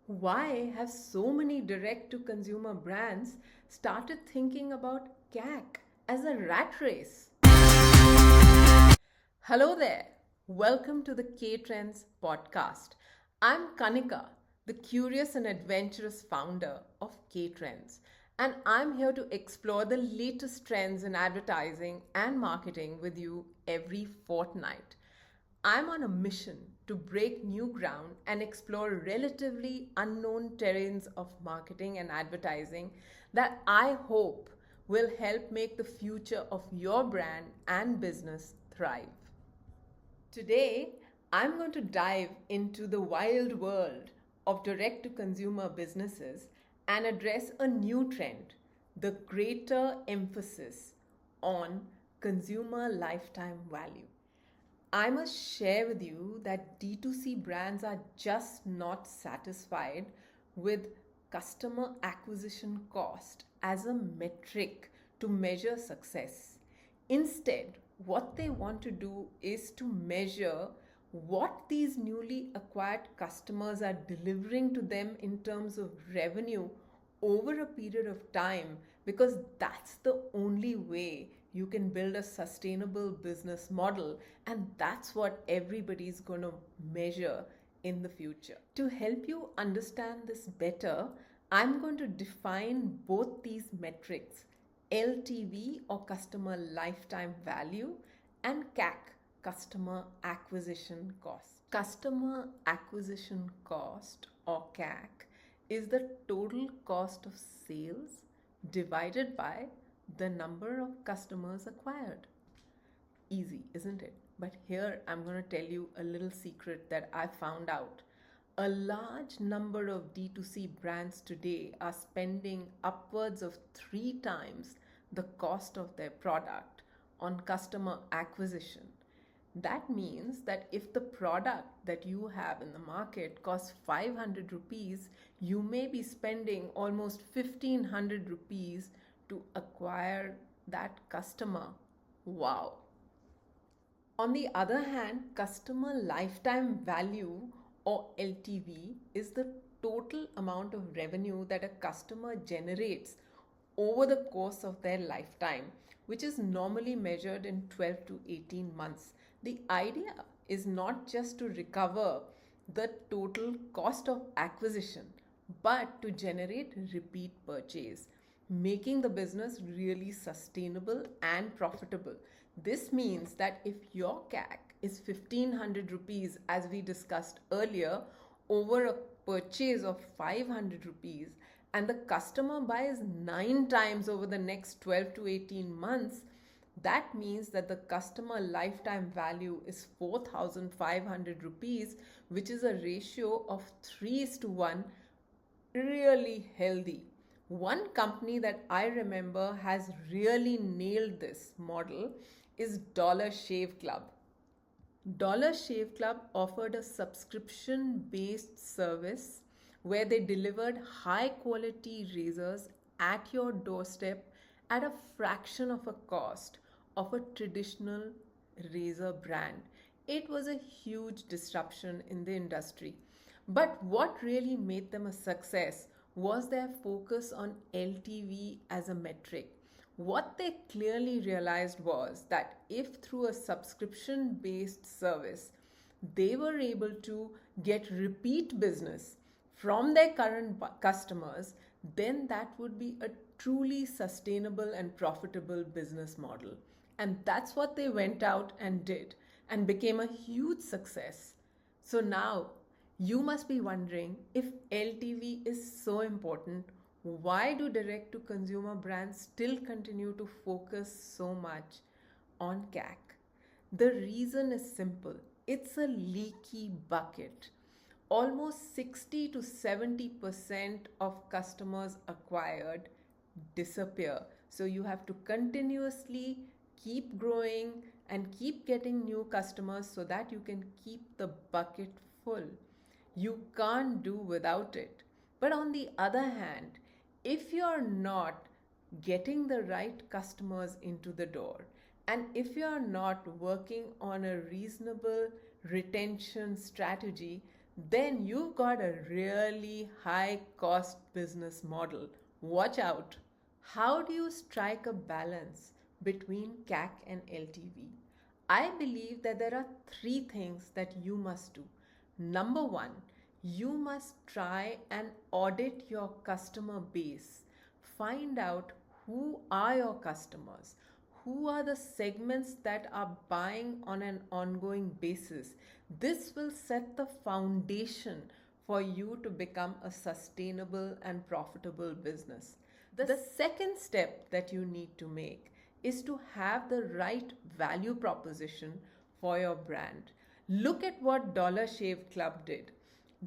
Why have so many direct to consumer brands started thinking about CAC as a rat race? Hello there. Welcome to the K Trends podcast. I'm Kanika, the curious and adventurous founder of K Trends, and I'm here to explore the latest trends in advertising and marketing with you every fortnight. I'm on a mission to break new ground and explore relatively unknown terrains of marketing and advertising that I hope will help make the future of your brand and business thrive. Today, I'm going to dive into the wild world of direct to consumer businesses and address a new trend, the greater emphasis on consumer lifetime value. I must share with you that D2C brands are just not satisfied with customer acquisition cost as a metric to measure success. Instead, what they want to do is to measure what these newly acquired customers are delivering to them in terms of revenue over a period of time, because that's the only way you can build a sustainable business model, and that's what everybody's going to measure in the future. To help you understand this better, I'm going to define both these metrics: LTV or customer lifetime value and CAC, customer acquisition cost. Customer acquisition cost or CAC is the total cost of sales divided by the number of customers acquired. Easy, isn't it? But here I'm going to tell you a little secret that I found out. A large number of D2C brands today are spending upwards of 3 times the cost of their product on customer acquisition. That means that if the product that you have in the market costs 500 rupees, you may be spending almost 1500 rupees to acquire that customer. Wow. On the other hand, customer lifetime value or LTV is the total amount of revenue that a customer generates over the course of their lifetime, which is normally measured in 12 to 18 months. The idea is not just to recover the total cost of acquisition, but to generate repeat purchase, making the business really sustainable and profitable. This means that if your CAC is 1500 rupees, as we discussed earlier, over a purchase of 500 rupees, and the customer buys 9 times over the next 12 to 18 months, that means that the customer lifetime value is 4500 rupees, which is a ratio of 3:1, really healthy. One company that I remember has really nailed this model is Dollar Shave Club. Dollar Shave Club offered a subscription based service where they delivered high quality razors at your doorstep at a fraction of a cost of a traditional razor brand. It was a huge disruption in the industry. But what really made them a success was their focus on LTV as a metric. What they clearly realized was that if through a subscription based service they were able to get repeat business from their current customers, then that would be a truly sustainable and profitable business model. And that's what they went out and did and became a huge success. So now you must be wondering, if LTV is so important, why do direct to consumer brands still continue to focus so much on CAC? The reason is simple: it's a leaky bucket. Almost 60 to 70% of customers acquired disappear. So you have to continuously keep growing and keep getting new customers so that you can keep the bucket full. You can't do without it. But on the other hand, if you're not getting the right customers into the door, and if you're not working on a reasonable retention strategy, then you've got a really high cost business model. Watch out. How do you strike a balance between CAC and LTV? I believe that there are three things that you must do. Number one, you must try and audit your customer base. Find out who are your customers, who are the segments that are buying on an ongoing basis. This will set the foundation for you to become a sustainable and profitable business. The second step that you need to make is to have the right value proposition for your brand. Look at what Dollar Shave Club did.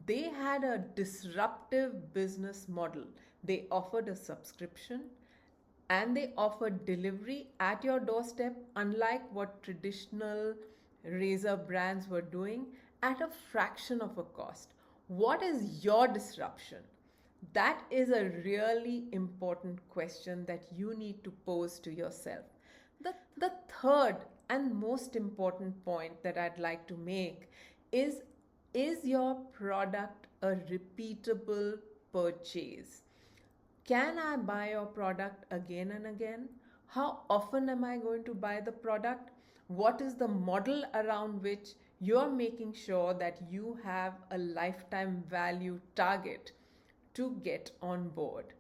They had a disruptive business model. They offered a subscription and they offered delivery at your doorstep, unlike what traditional razor brands were doing, at a fraction of a cost. What is your disruption? That is a really important question that you need to pose to yourself. The third and most important point that I'd like to make is your product a repeatable purchase? Can I buy your product again and again? How often am I going to buy the product? What is the model around which you're making sure that you have a lifetime value target to get on board?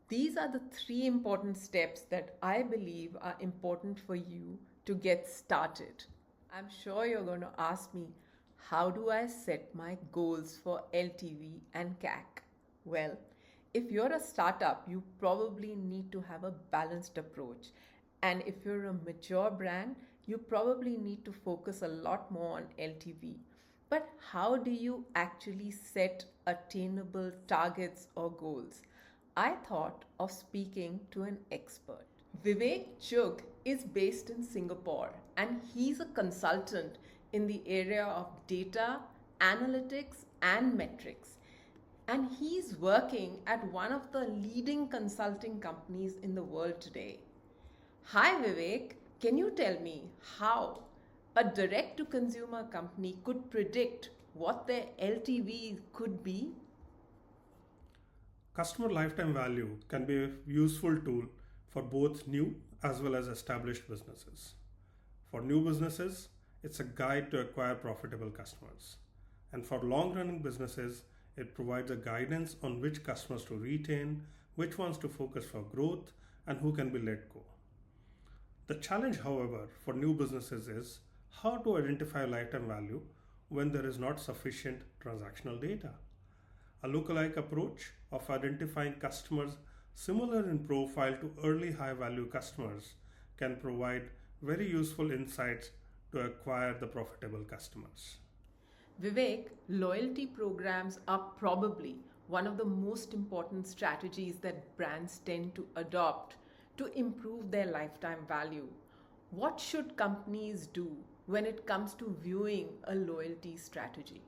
These are the three important steps that I believe are important for you to get started. I'm sure you're going to ask me, how do I set my goals for LTV and CAC? Well, if you're a startup, you probably need to have a balanced approach. And if you're a mature brand, you probably need to focus a lot more on LTV. But how do you actually set attainable targets or goals? I thought of speaking to an expert. Vivek Chugh is based in Singapore and he's a consultant in the area of data, analytics, and metrics. And he's working at one of the leading consulting companies in the world today. Hi Vivek, can you tell me how a direct to consumer company could predict what their LTV could be? Customer lifetime value can be a useful tool for both new as well as established businesses. For new businesses, it's a guide to acquire profitable customers. And for long-running businesses, it provides a guidance on which customers to retain, which ones to focus for growth, and who can be let go. The challenge, however, for new businesses is how to identify lifetime value when there is not sufficient transactional data. A lookalike approach of identifying customers similar in profile to early high-value customers can provide very useful insights to acquire the profitable customers. Vivek, loyalty programs are probably one of the most important strategies that brands tend to adopt to improve their lifetime value. What should companies do when it comes to viewing a loyalty strategy?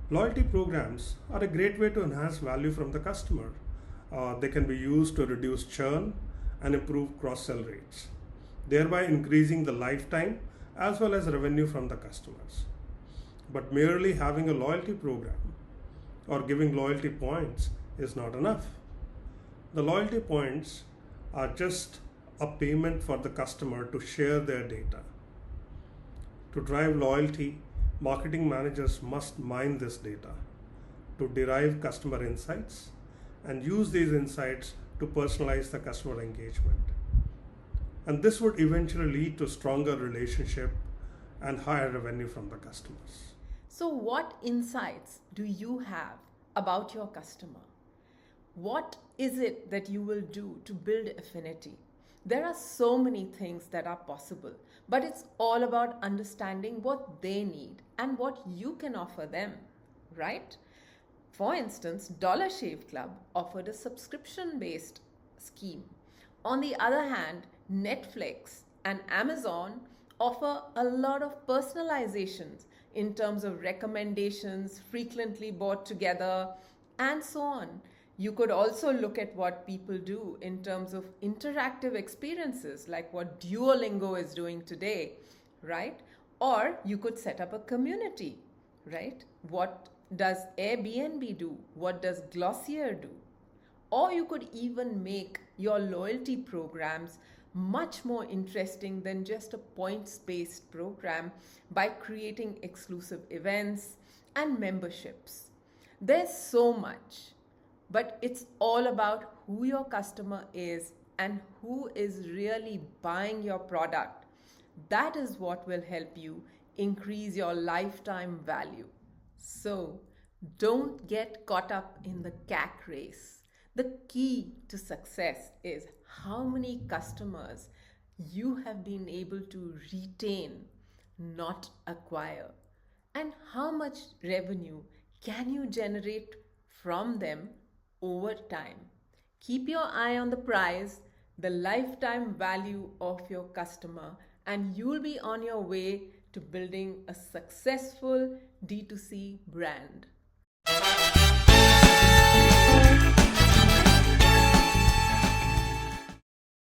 Loyalty programs are a great way to enhance value from the customer. They can be used to reduce churn and improve cross-sell rates, thereby increasing the lifetime as well as revenue from the customers. But merely having a loyalty program or giving loyalty points is not enough. The loyalty points are just a payment for the customer to share their data. To drive loyalty, marketing managers must mine this data to derive customer insights and use these insights to personalize the customer engagement. And this would eventually lead to stronger relationship and higher revenue from the customers. So, what insights do you have about your customer? What is it that you will do to build affinity? There are so many things that are possible, but it's all about understanding what they need and what you can offer them, right? For instance, Dollar Shave Club offered a subscription-based scheme. On the other hand, Netflix and Amazon offer a lot of personalizations in terms of recommendations, frequently bought together, and so on. You could also look at what people do in terms of interactive experiences, like what Duolingo is doing today, right? Or you could set up a community right? What does Airbnb do? What does Glossier do? Or you could even make your loyalty programs much more interesting than just a points based program by creating exclusive events and memberships. There's so much, but it's all about who your customer is and who is really buying your product. That is what will help you increase your lifetime value. So don't get caught up in the CAC race. The key to success is how many customers you have been able to retain, not acquire, and how much revenue can you generate from them over time. Keep your eye on the prize, the lifetime value of your customer, and you'll be on your way to building a successful D2C brand.